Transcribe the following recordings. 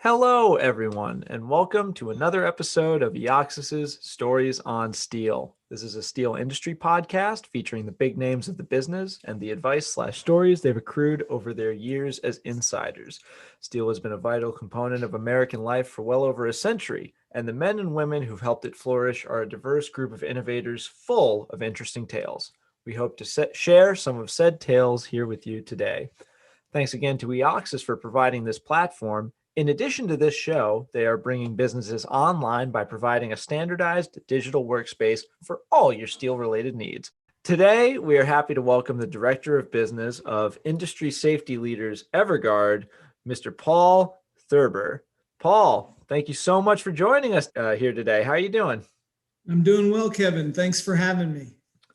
Hello, everyone, and welcome to another episode of EOXS's Stories on Steel. This is a steel industry podcast featuring the big names of the business and the advice/stories they've accrued over their years as insiders. Steel has been a vital component of American life for well over a century, and the men and women who've helped it flourish are a diverse group of innovators full of interesting tales. We hope to share some of said tales here with you today. Thanks again to EOXS for providing this platform. In addition to this show, they are bringing businesses online by providing a standardized digital workspace for all your steel-related needs. Today, we are happy to welcome the Director of Business of Industry Safety Leaders Evergaurd, Mr. Paul Thurber. Paul, thank you so much for joining us here today. How are you doing? I'm doing well, Kevin. Thanks for having me.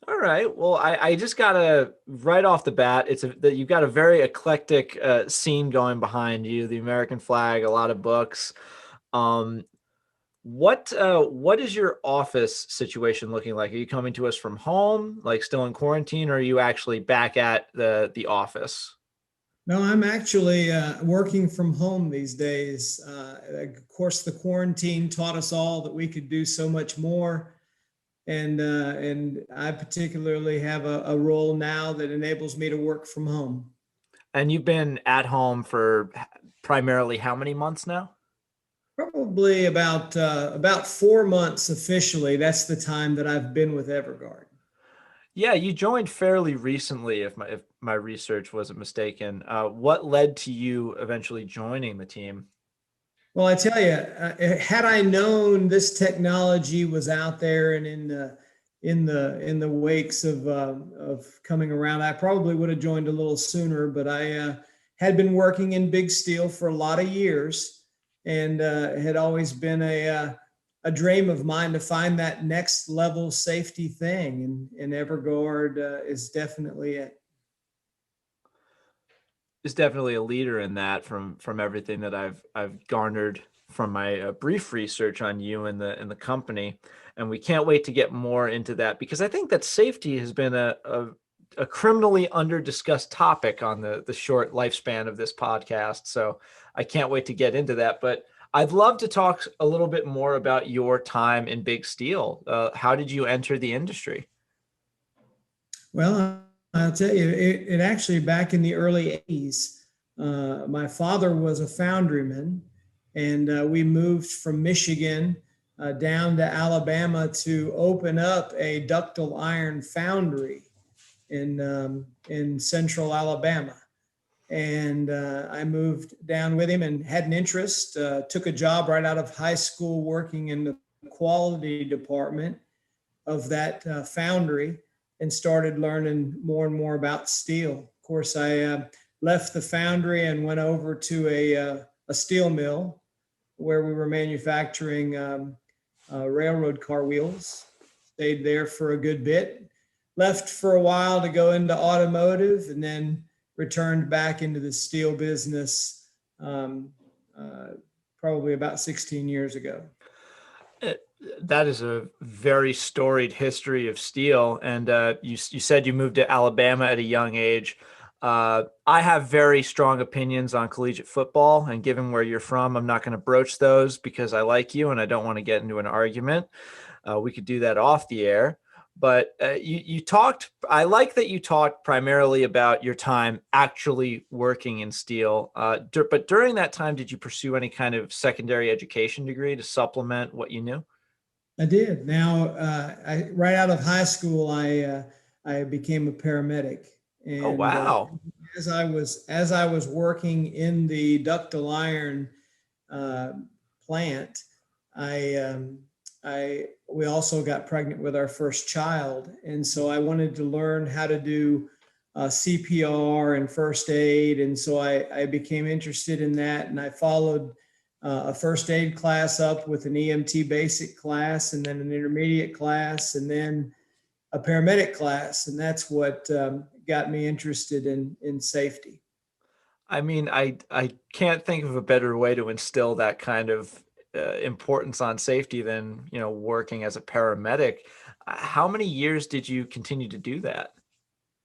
All right. Well, I just gotta right off the bat. You've got a very eclectic scene going behind you. The American flag, a lot of books. Um, what is your office situation looking like? Are you coming to us from home, like still in quarantine, or are you actually back at the office? No, I'm actually working from home these days. Of course, the quarantine taught us all that we could do so much more. And I particularly have a role now that enables me to work from home. And you've been at home for primarily how many months now? Probably about 4 months officially. That's the time that I've been with Evergaurd. Yeah, you joined fairly recently, if my research wasn't mistaken. What led to you eventually joining the team? Well, I tell you, had I known this technology was out there and in the wakes of coming around, I probably would have joined a little sooner. But I had been working in big steel for a lot of years, and had always been a dream of mine to find that next level safety thing, and Evergaurd is definitely it. Is definitely a leader in that from everything that I've garnered from my brief research on you and the company, and we can't wait to get more into that because I think that safety has been a criminally under discussed topic on the short lifespan of this podcast. So I can't wait to get into that. But I'd love to talk a little bit more about your time in Big Steel. How did you enter the industry? Well, I'll tell you, it actually back in the early 80s, my father was a foundryman, and we moved from Michigan down to Alabama to open up a ductile iron foundry in central Alabama. And I moved down with him and had an interest, took a job right out of high school working in the quality department of that foundry, and started learning more and more about steel. Of course, I left the foundry and went over to a steel mill where we were manufacturing railroad car wheels. Stayed there for a good bit. Left for a while to go into automotive, and then returned back into the steel business probably about 16 years ago. That is a very storied history of steel. And you said you moved to Alabama at a young age. I have very strong opinions on collegiate football, and given where you're from, I'm not going to broach those because I like you and I don't want to get into an argument. We could do that off the air. But you talked, I like that you talked primarily about your time actually working in steel. But during that time, did you pursue any kind of secondary education degree to supplement what you knew? I did. Now, right out of high school, I became a paramedic, Oh, and wow. as I was working in the ductile iron uh, plant, I we also got pregnant with our first child, and so I wanted to learn how to do CPR and first aid, and so I became interested in that, and I followed a first aid class up with an EMT basic class, and then an intermediate class, and then a paramedic class. And that's what got me interested in safety. I mean, I can't think of a better way to instill that kind of importance on safety than, working as a paramedic. How many years did you continue to do that?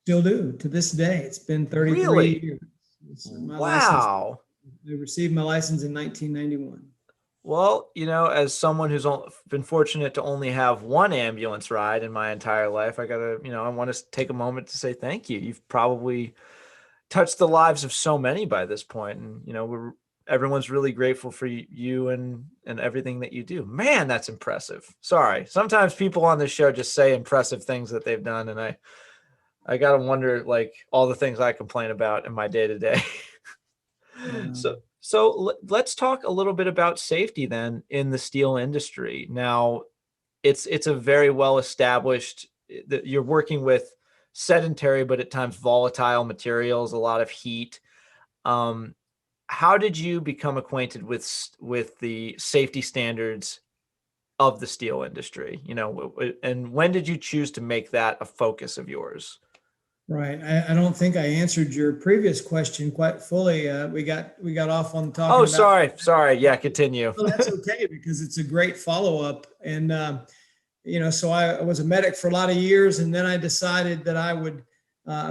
Still do to this day. It's been 33 Really? years. My license Wow. I received my license in 1991. Well, as someone who's been fortunate to only have one ambulance ride in my entire life, I want to take a moment to say thank you. You've probably touched the lives of so many by this point, and everyone's really grateful for you and everything that you do. Man, that's impressive. Sorry, sometimes people on this show just say impressive things that they've done, and I gotta wonder, like, all the things I complain about in my day to day. So let's talk a little bit about safety then in the steel industry. Now, it's a very well established that you're working with sedentary but at times volatile materials, a lot of heat. Um, how did you become acquainted with the safety standards of the steel industry? And when did you choose to make that a focus of yours? Right. I don't think I answered your previous question quite fully. We got off on Oh, talking about. sorry. Yeah, continue. Well, that's okay because it's a great follow up. And so I was a medic for a lot of years, and then I decided that I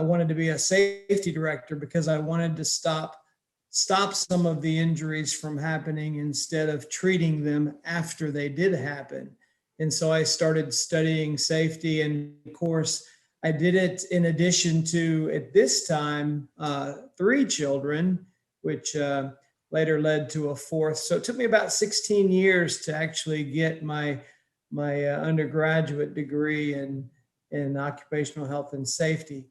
wanted to be a safety director because I wanted to stop some of the injuries from happening instead of treating them after they did happen. And so I started studying safety, and of course, I did it in addition to, at this time, 3 children, which later led to a fourth. So it took me about 16 years to actually get my undergraduate degree in occupational health and safety.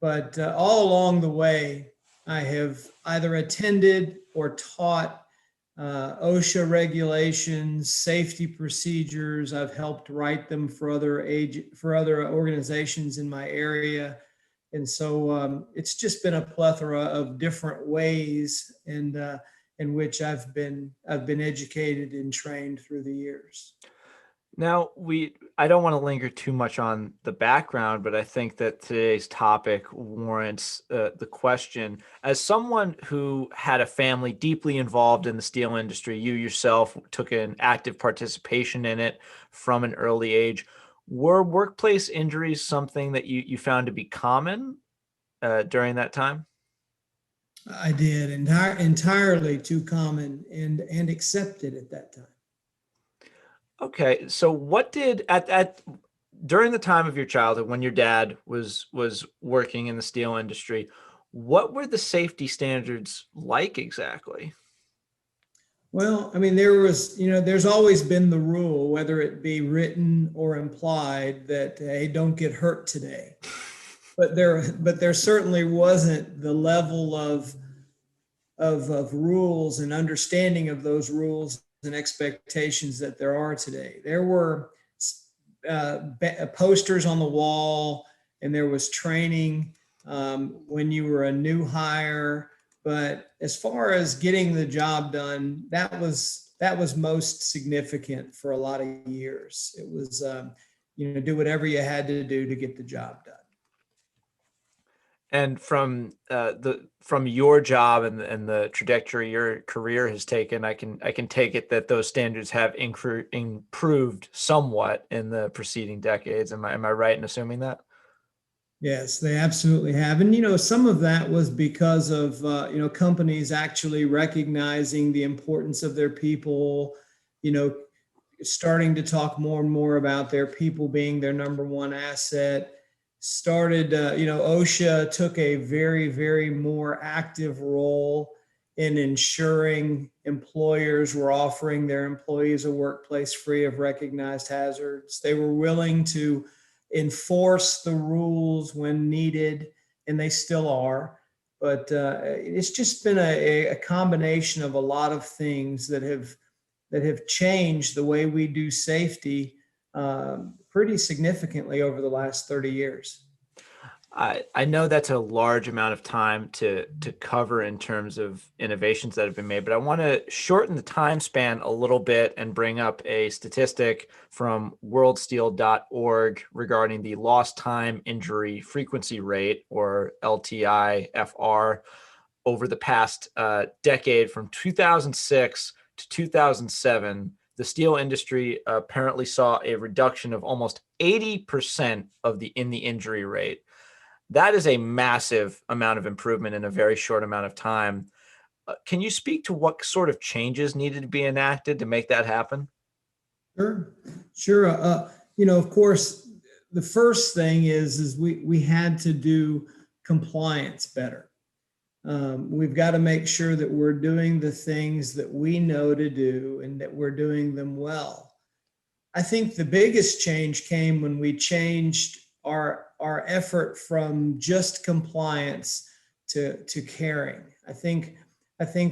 But all along the way, I have either attended or taught OSHA regulations, safety procedures. I've helped write them for other organizations in my area, and so it's just been a plethora of different ways in which I've been educated and trained through the years. Now, I don't want to linger too much on the background, but I think that today's topic warrants the question. As someone who had a family deeply involved in the steel industry, you yourself took an active participation in it from an early age. Were workplace injuries something that you found to be common during that time? I did entirely too common and accepted at that time. Okay, so what did at during the time of your childhood when your dad was working in the steel industry, what were the safety standards like exactly? Well, I mean, there's always been the rule, whether it be written or implied, that hey, don't get hurt today. But there certainly wasn't the level of rules and understanding of those rules and expectations that there are today. There were posters on the wall, and there was training when you were a new hire. But as far as getting the job done, that was most significant for a lot of years. It was do whatever you had to do to get the job done. And from your job and the trajectory your career has taken, I can take it that those standards have improved somewhat in the preceding decades. Am I right in assuming that? Yes, they absolutely have. And, some of that was because of, companies actually recognizing the importance of their people, you know, starting to talk more and more about their people being their number one asset. OSHA took a very, very more active role in ensuring employers were offering their employees a workplace free of recognized hazards. They were willing to enforce the rules when needed, and they still are. But it's just been a combination of a lot of things that have changed the way we do safety pretty significantly over the last 30 years. I know that's a large amount of time to cover in terms of innovations that have been made, but I want to shorten the time span a little bit and bring up a statistic from worldsteel.org regarding the lost time injury frequency rate, or LTIFR, over the past decade from 2006 to 2007. The steel industry apparently saw a reduction of almost 80% in the injury rate. That is a massive amount of improvement in a very short amount of time. Can you speak to what sort of changes needed to be enacted to make that happen? Sure, sure. Of course, the first thing is we had to do compliance better. We've got to make sure that we're doing the things that we know to do and that we're doing them well. I think the biggest change came when we changed our effort from just compliance to caring. I think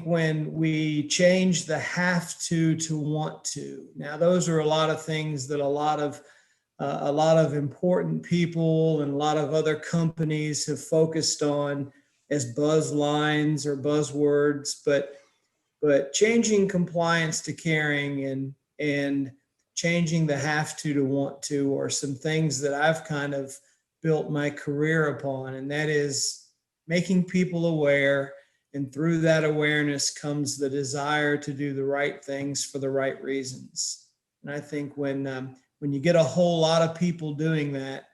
when we changed the have to want to. Now those are a lot of things that a lot of important people and a lot of other companies have focused on as buzz lines or buzzwords, but changing compliance to caring and changing the have to want to are some things that I've kind of built my career upon, and that is making people aware, and through that awareness comes the desire to do the right things for the right reasons. And I think when you get a whole lot of people doing that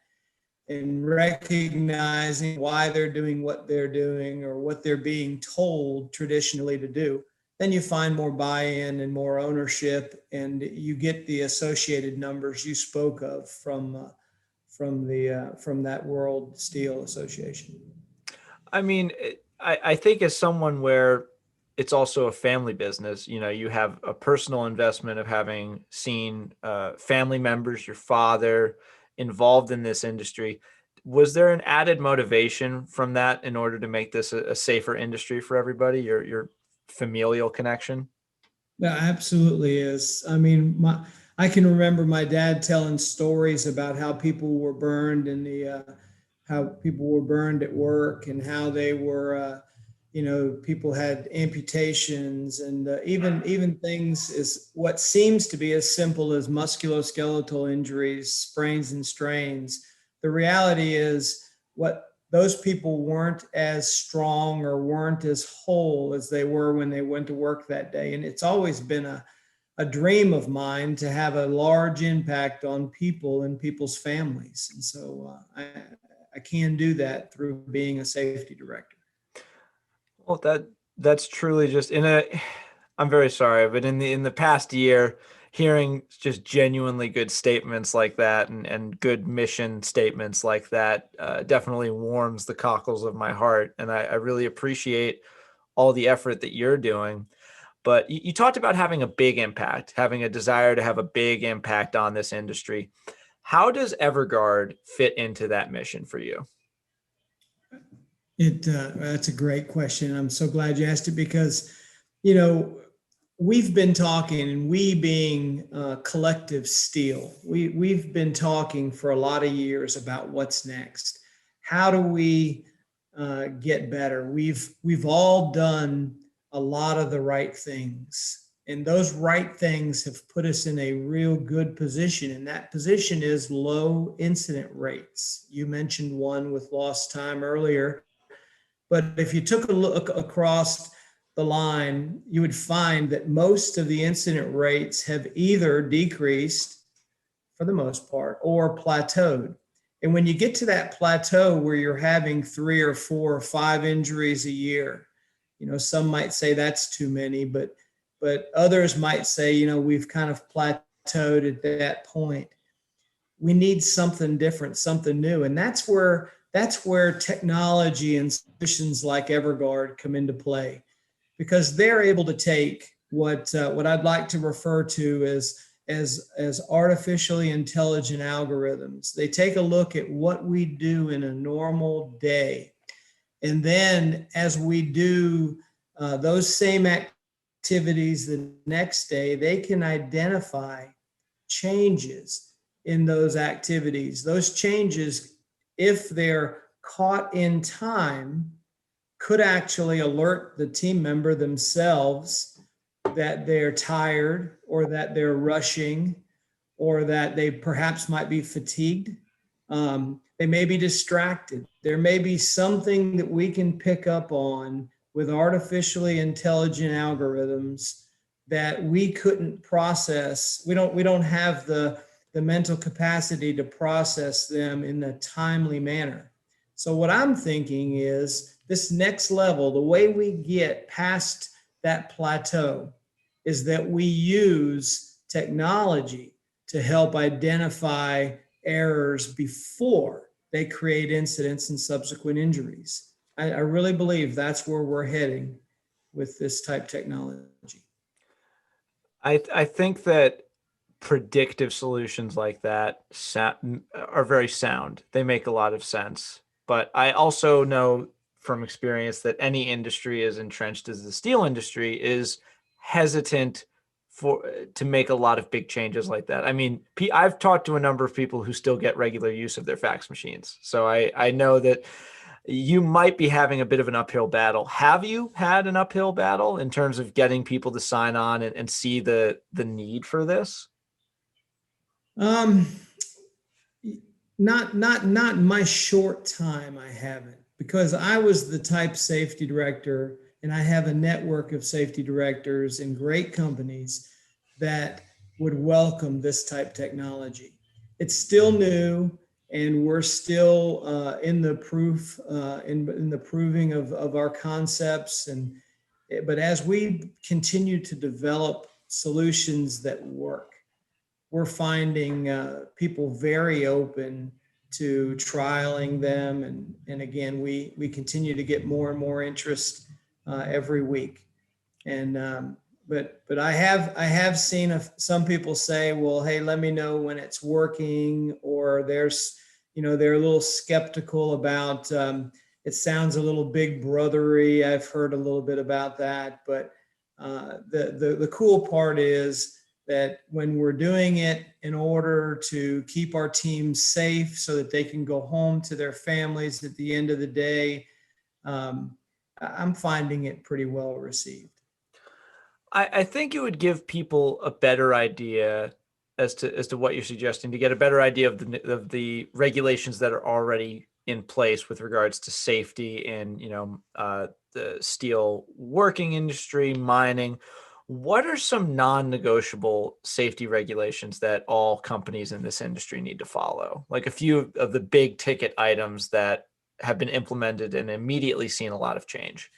and recognizing why they're doing what they're doing or what they're being told traditionally to do, then you find more buy-in and more ownership, and you get the associated numbers you spoke of from that World Steel Association. I mean, I think as someone where it's also a family business, you have a personal investment of having seen family members, your father, involved in this industry. Was there an added motivation from that in order to make this a safer industry for everybody, your familial connection? Yeah, absolutely is. I mean, I can remember my dad telling stories about how people were burned in how people were burned at work, and how they were, people had amputations, and even things as what seems to be as simple as musculoskeletal injuries, sprains and strains. The reality is what those people weren't as strong or weren't as whole as they were when they went to work that day. And it's always been a dream of mine to have a large impact on people and people's families. And so I can do that through being a safety director. Well, that's truly just I'm very sorry, but in the past year, hearing just genuinely good statements like that and good mission statements like that definitely warms the cockles of my heart. And I really appreciate all the effort that you're doing. But you talked about having a big impact, having a desire to have a big impact on this industry. How does Evergaurd fit into that mission for you? That's a great question. I'm so glad you asked it because, you know, we've been talking, and we being collective steel, we've been talking for a lot of years about what's next. How do we get better? We've all done a lot of the right things, and those right things have put us in a real good position. And that position is low incident rates. You mentioned one with lost time earlier. But if you took a look across the line, you would find that most of the incident rates have either decreased for the most part or plateaued. And when you get to that plateau where you're having 3 or 4 or 5 injuries a year, some might say that's too many, but others might say, we've kind of plateaued at that point. We need something different, something new. And that's where technology and solutions like Evergaurd come into play, because they're able to take what I'd like to refer to as artificially intelligent algorithms. They take a look at what we do in a normal day, and then as we do those same activities the next day, they can identify changes in those activities. Those changes, if they're caught in time, could actually alert the team member themselves that they're tired, or that they're rushing, or that they perhaps might be fatigued. They may be distracted. There may be something that we can pick up on with artificially intelligent algorithms that we couldn't process. We don't have the mental capacity to process them in a timely manner. So what I'm thinking is this next level, the way we get past that plateau is that we use technology to help identify errors before they create incidents and subsequent injuries. I really believe that's where we're heading with this type technology. I think that predictive solutions like that are very sound. They make a lot of sense. But I also know from experience that any industry as entrenched as the steel industry is hesitant to make a lot of big changes like that. I mean, I've talked to a number of people who still get regular use of their fax machines. So I know that you might be having a bit of an uphill battle. Have you had an uphill battle in terms of getting people to sign on and see the need for this? Um, not in my short time. I haven't, because I was the type safety director, and I have a network of safety directors in great companies that would welcome this type technology. It's still new, and we're still in the in the proving of our concepts. But as we continue to develop solutions that work, we're finding people very open to trialing them, and again, we continue to get more and more interest every week. And but I have seen some people say, well, hey, let me know when it's working, or they're a little skeptical about it sounds a little big brothery. I've heard a little bit about that, but the cool part is that when we're doing it in order to keep our teams safe so that they can go home to their families at the end of the day, I'm finding it pretty well received. I think it would give people a better idea as to what you're suggesting, to get a better idea of the regulations that are already in place with regards to safety in the steel working industry, mining. What are some non-negotiable safety regulations that all companies in this industry need to follow? Like a few of the big ticket items that have been implemented and immediately seen a lot of change.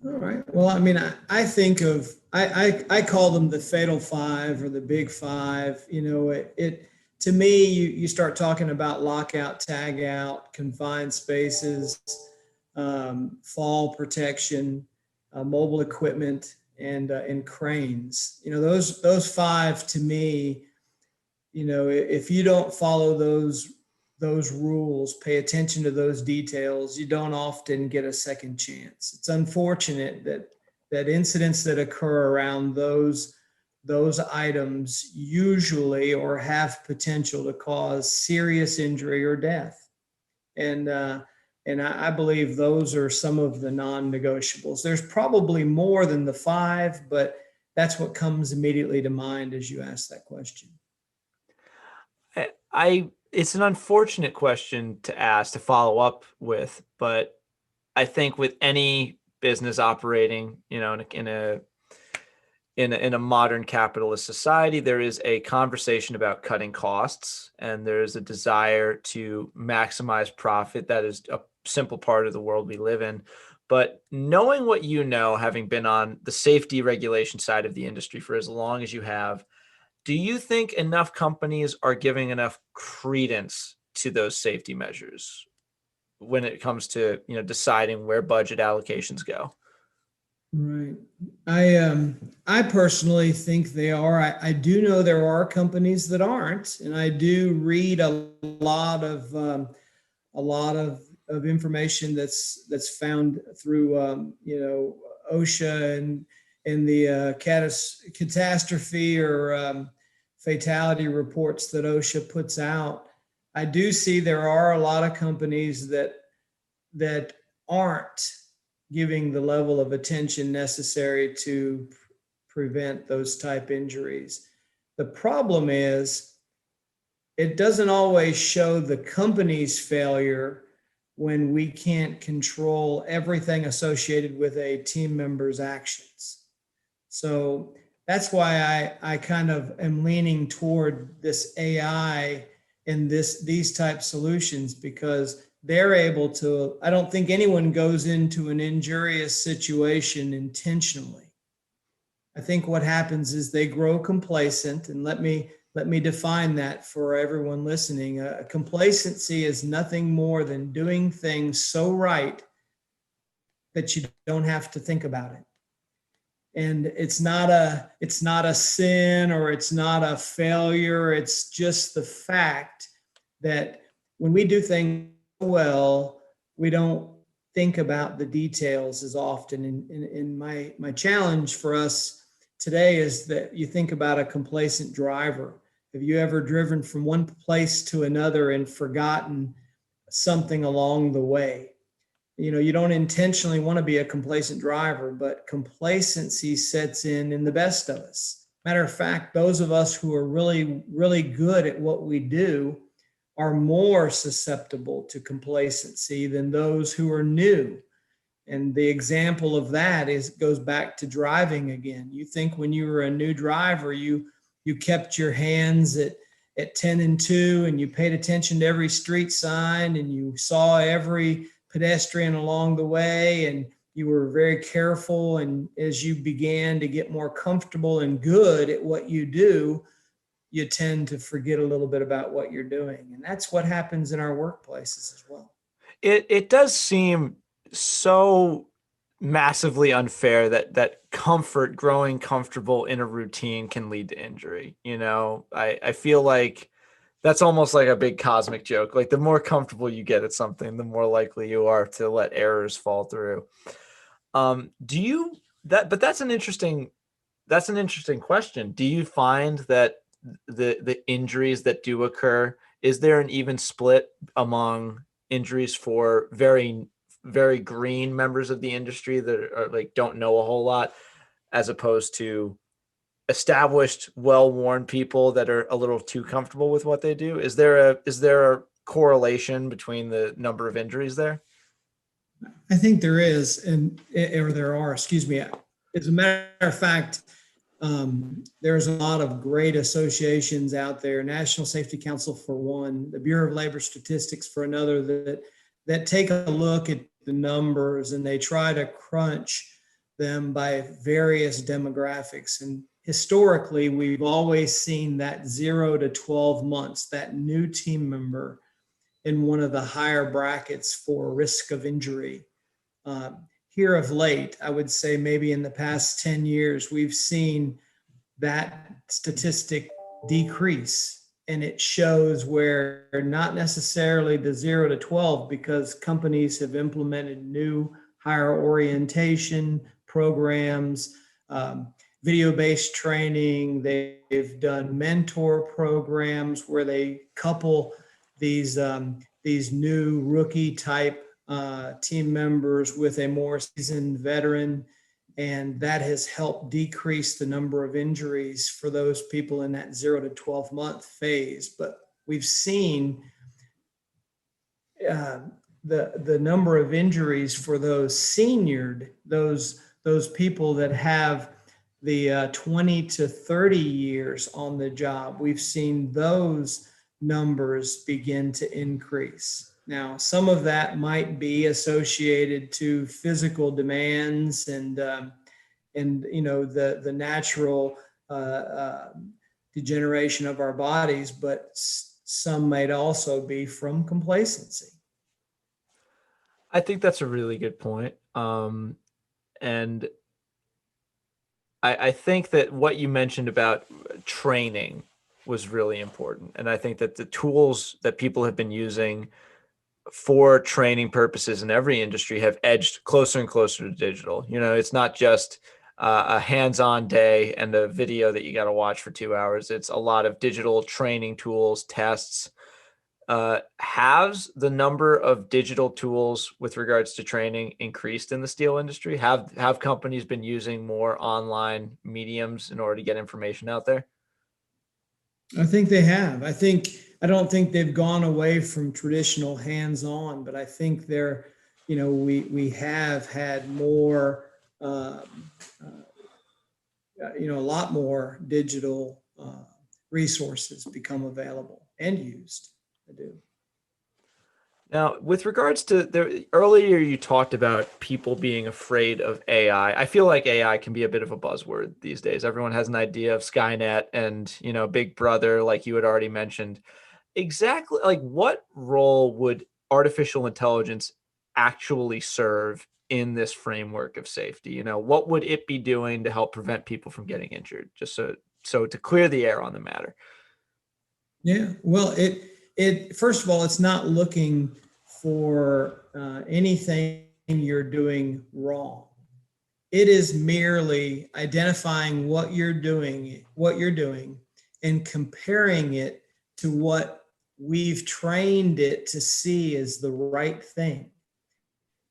All right. Well, I mean, I think of I call them the fatal five or the big five. It to me, you start talking about lockout, tag out, confined spaces, fall protection, mobile equipment, and cranes. Those five to me. If you don't follow those rules, pay attention to those details, you don't often get a second chance. It's unfortunate that incidents that occur around those items usually or have potential to cause serious injury or death. And I believe those are some of the non-negotiables. There's probably more than the five, but that's what comes immediately to mind as you ask that question. It's an unfortunate question to ask, to follow up with, but I think with any business operating, in a modern capitalist society, there is a conversation about cutting costs, and there is a desire to maximize profit. That is a simple part of the world we live in. But knowing what you know, having been on the safety regulation side of the industry for as long as you have, do you think enough companies are giving enough credence to those safety measures when it comes to, deciding where budget allocations go? Right. I personally think they are. I do know there are companies that aren't, and I do read a lot of information that's found through OSHA and the catastrophe or fatality reports that OSHA puts out. I do see there are a lot of companies that aren't giving the level of attention necessary to prevent those type injuries. The problem is it doesn't always show the company's failure when we can't control everything associated with a team member's actions. So that's why I kind of am leaning toward this AI and these type solutions, because they're able to, I don't think anyone goes into an injurious situation intentionally. I think what happens is they grow complacent, and let me define that for everyone listening. Complacency is nothing more than doing things so right that you don't have to think about it. And it's not a sin, or it's not a failure. It's just the fact that when we do things well, we don't think about the details as often. And my challenge for us today is that you think about a complacent driver. Have you ever driven from one place to another and forgotten something along the way? You don't intentionally want to be a complacent driver, but complacency sets in the best of us. Matter of fact, those of us who are really, really good at what we do are more susceptible to complacency than those who are new. And the example of that goes back to driving again. You think when you were a new driver, you kept your hands at 10 and 2, and you paid attention to every street sign, and you saw every pedestrian along the way, and you were very careful. And as you began to get more comfortable and good at what you do, you tend to forget a little bit about what you're doing. And that's what happens in our workplaces as well. It does seem so massively unfair that growing comfortable in a routine can lead to injury. I feel like that's almost like a big cosmic joke. Like, the more comfortable you get at something, the more likely you are to let errors fall through. But that's an interesting question. Do you find that the injuries that do occur, is there an even split among injuries for very, very green members of the industry that are like, don't know a whole lot, as opposed to established, well-worn people that are a little too comfortable with what they do? Is there a correlation between the number of injuries there? I think there is, or there are, excuse me. As a matter of fact, there's a lot of great associations out there, National Safety Council for one, the Bureau of Labor Statistics for another, that take a look at the numbers, and they try to crunch them by various demographics. And historically, we've always seen that 0 to 12 months, that new team member, in one of the higher brackets for risk of injury. Here of late, I would say maybe in the past 10 years, we've seen that statistic decrease. And it shows where not necessarily the 0 to 12, because companies have implemented new higher orientation programs, video-based training. They've done mentor programs where they couple these new rookie type team members with a more seasoned veteran, and that has helped decrease the number of injuries for those people in that 0 to 12 month phase. But we've seen the number of injuries for those seniored, those people that have the 20 to 30 years on the job. We've seen those numbers begin to increase. Now, some of that might be associated to physical demands and the natural degeneration of our bodies, but some might also be from complacency. I think that's a really good point. And I think that what you mentioned about training was really important. And I think that the tools that people have been using for training purposes in every industry have edged closer and closer to digital. It's not just a hands-on day and a video that you got to watch for 2 hours. It's a lot of digital training tools, tests. Has the number of digital tools with regards to training increased in the steel industry? Have companies been using more online mediums in order to get information out there? I think they have. I don't think they've gone away from traditional hands-on, but I think we have had more, a lot more digital resources become available and used. I do. Now, with regards to earlier, you talked about people being afraid of AI. I feel like AI can be a bit of a buzzword these days. Everyone has an idea of Skynet and, Big Brother, like you had already mentioned. Exactly, like what role would artificial intelligence actually serve in this framework of safety? What would it be doing to help prevent people from getting injured? Just so to clear the air on the matter. Yeah, well, it first of all, it's not looking for anything you're doing wrong. It is merely identifying what you're doing, and comparing it to what we've trained it to see as the right thing.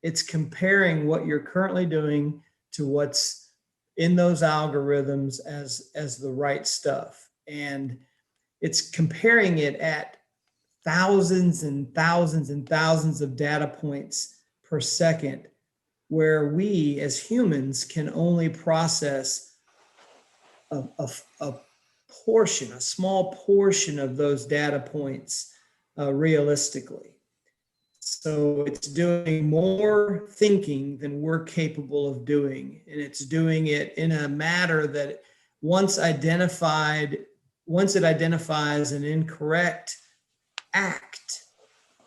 It's comparing what you're currently doing to what's in those algorithms as the right stuff. And it's comparing it at thousands and thousands and thousands of data points per second, where we as humans can only process a portion, a small portion of those data points realistically. So it's doing more thinking than we're capable of doing. And it's doing it in a matter that once identified, once it identifies an incorrect act,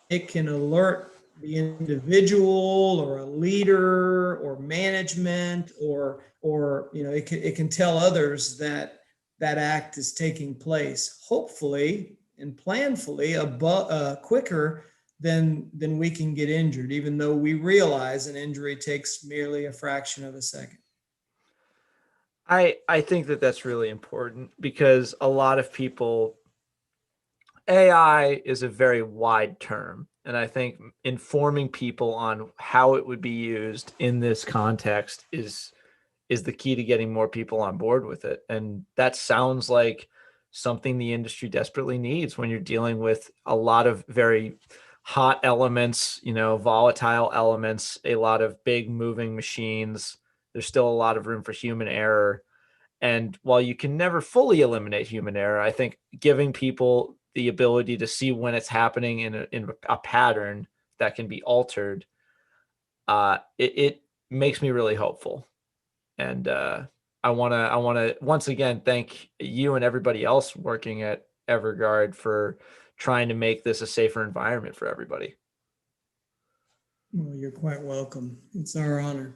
it can alert the individual or a leader or management or it can tell others that that act is taking place, hopefully and planfully quicker than we can get injured, even though we realize an injury takes merely a fraction of a second. I think that that's really important because a lot of people, AI is a very wide term. And I think informing people on how it would be used in this context is the key to getting more people on board with it. And that sounds like something the industry desperately needs when you're dealing with a lot of very hot elements, volatile elements, a lot of big moving machines. There's still a lot of room for human error. And while you can never fully eliminate human error, I think giving people the ability to see when it's happening in a pattern that can be altered, it makes me really hopeful. And I want to once again thank you and everybody else working at Evergaurd for trying to make this a safer environment for everybody. Well, you're quite welcome. It's our honor.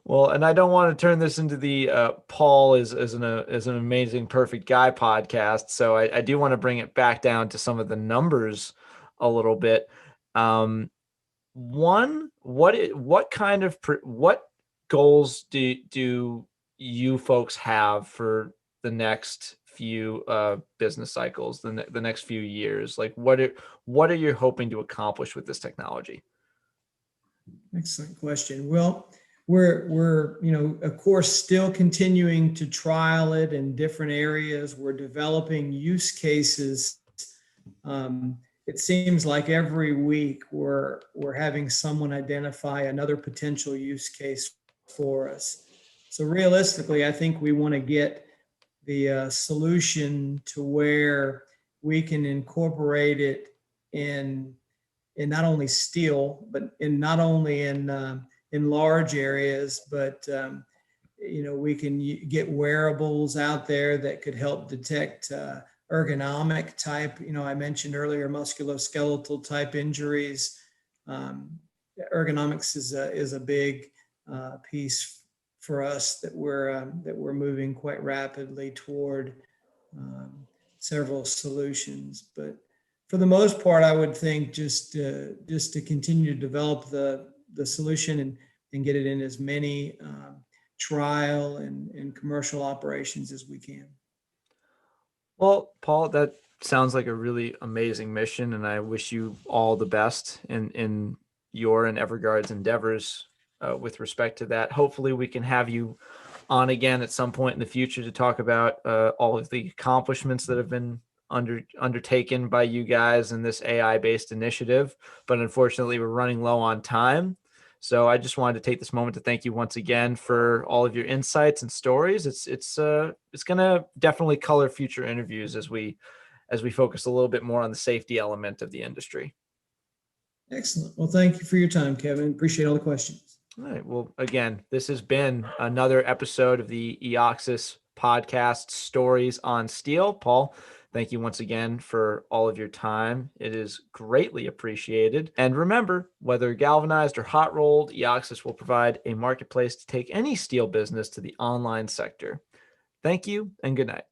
Well, and I don't want to turn this into the Paul is an amazing perfect guy podcast. So I do want to bring it back down to some of the numbers a little bit. One, what goals do you folks have for the next few business cycles, the next few years? Like what are you hoping to accomplish with this technology? Excellent question. Well, we're of course still continuing to trial it in different areas. We're developing use cases. Um, it seems like every week we're having someone identify another potential use case for us. So realistically, I think we want to get the solution to where we can incorporate it in not only steel, but in not only in large areas, but we can get wearables out there that could help detect ergonomic type. I mentioned earlier musculoskeletal type injuries. Um, Ergonomics is a big piece for us that we're moving quite rapidly toward um, several solutions, but for the most part, I would think just to continue to develop the solution and get it in as many trial and commercial operations as we can. Well, Paul, that sounds like a really amazing mission, and I wish you all the best in your and Evergaurd's endeavors with respect to that. Hopefully, we can have you on again at some point in the future to talk about all of the accomplishments that have been undertaken by you guys in this AI-based initiative. But unfortunately, we're running low on time. So I just wanted to take this moment to thank you once again for all of your insights and stories. It's going to definitely color future interviews as we focus a little bit more on the safety element of the industry. Excellent. Well, thank you for your time, Kevin. Appreciate all the questions. All right. Well, again, this has been another episode of the EOXS podcast, Stories on Steel. Paul, thank you once again for all of your time. It is greatly appreciated. And remember, whether galvanized or hot rolled, EOXS will provide a marketplace to take any steel business to the online sector. Thank you and good night.